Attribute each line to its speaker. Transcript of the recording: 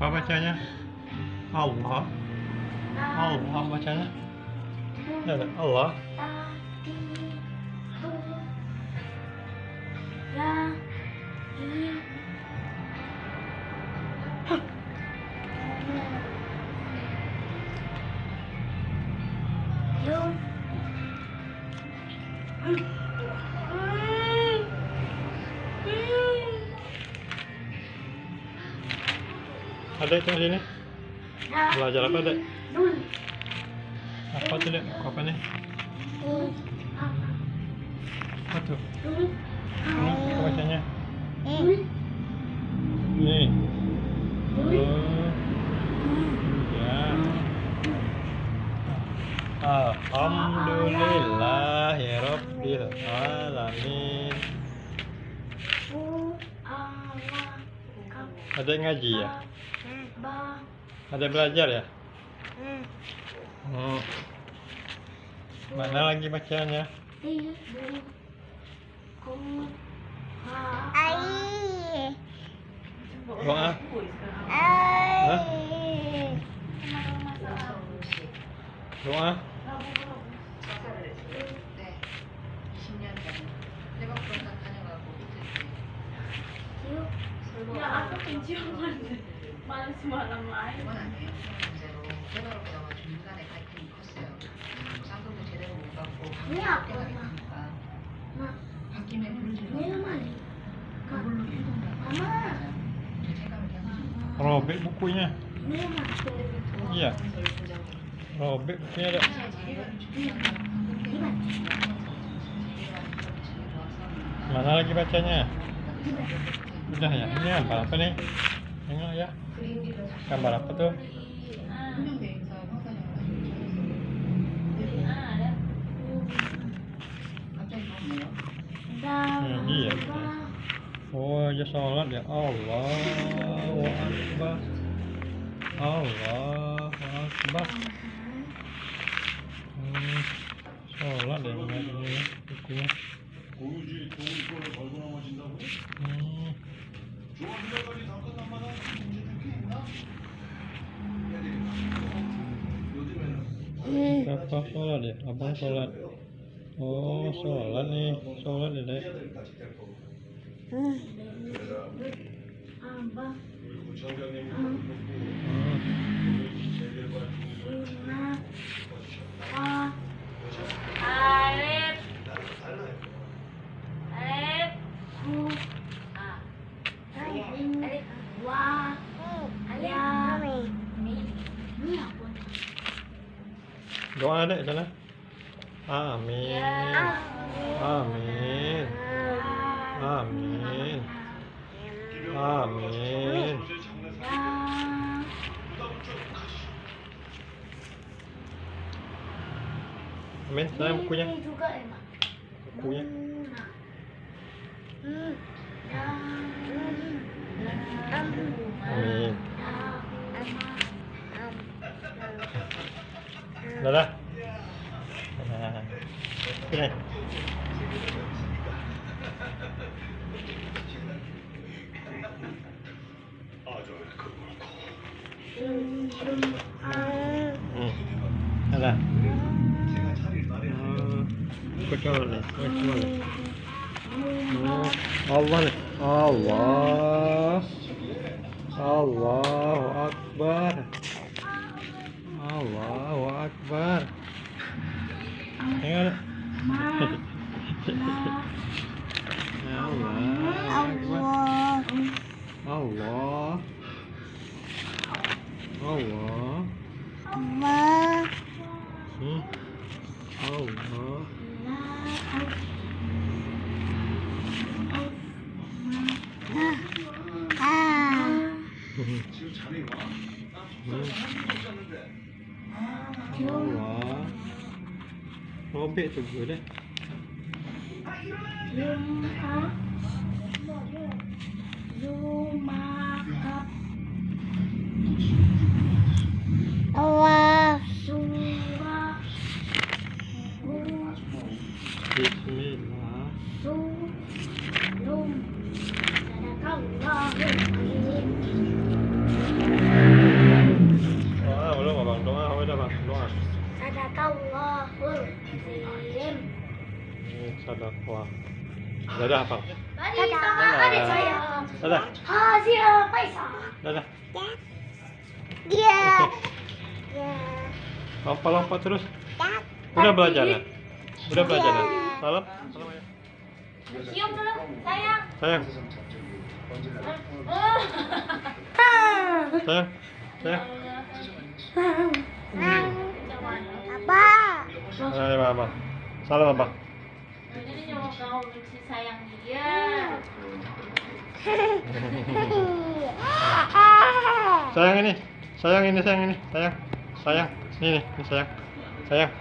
Speaker 1: Apa bacanya? Allah. Allah bacanya. Ada Allah. Ada itu sini. Belajar apa, Dek? Apa tuh, Dek? Apa nih? Apa tuh? Apa bacanya? Nih. Ya. Alhamdulillah ya Rabbil alamin. Ada yang ngaji ya? Ada belajar ya? Mana lagi bacanya? Doa? Hah? Doa?
Speaker 2: Ya aku penciuman malam semalam lain. Ini apa? Ini mana? Mama.
Speaker 1: Robek bukunya.
Speaker 2: Ini mana?
Speaker 1: Iya. Robek bukunya ada. Mana lagi bacanya? Udah ya. Ini apa nih? Tengok ya. Gambar apa tuh? Iya. Oh, aja sholat ya. Allahu Akbar. Allahu Akbar. Sholat ya ini bukunya. Apa sholat ya? Abang sholat. Oh, sholat nih. Sholat ya, Dek.
Speaker 2: Alif. Wah.
Speaker 1: Doa, Dek, sana. Amin. Amin. Amin. Amin. Amin. Sana bukunya.
Speaker 2: Ini juga ya, Mak.
Speaker 1: Bukunya. Amin. Dadah. Nah. Sini. Dadah. Betul nih. Betul. Allah nih. Allah. Allahu Akbar. Allahu Akbar. Tengok. Allah. Allah. Allah. Allah. Wah, robek juga deh.
Speaker 2: Lumakap.
Speaker 3: Allah.
Speaker 2: Surah.
Speaker 1: Bismillah.
Speaker 2: Lum. Sadaqallahul
Speaker 1: Doa belum abang? Doa udah bang, doa.
Speaker 2: Sadaqallahul azim.
Speaker 1: Sadaqah. Dadah apa?
Speaker 2: Tadi sama adik saya.
Speaker 1: Dadah.
Speaker 2: Hasil Faisal.
Speaker 1: Dadah.
Speaker 3: Dia.
Speaker 1: Lompat-lompat terus. Udah belajar ya? Udah belajar ya? Salam. Salam ya.
Speaker 2: Cium dulu, sayang.
Speaker 1: Sayang. Sayang. Sayang.
Speaker 3: Apa?
Speaker 1: Ayo abang. Salam abang.
Speaker 2: Ini cuma kau mesti sayang dia.
Speaker 1: Sayang ini. Sayang ini, sayang ini. Sayang. Sayang. Ini sayang. Sayang.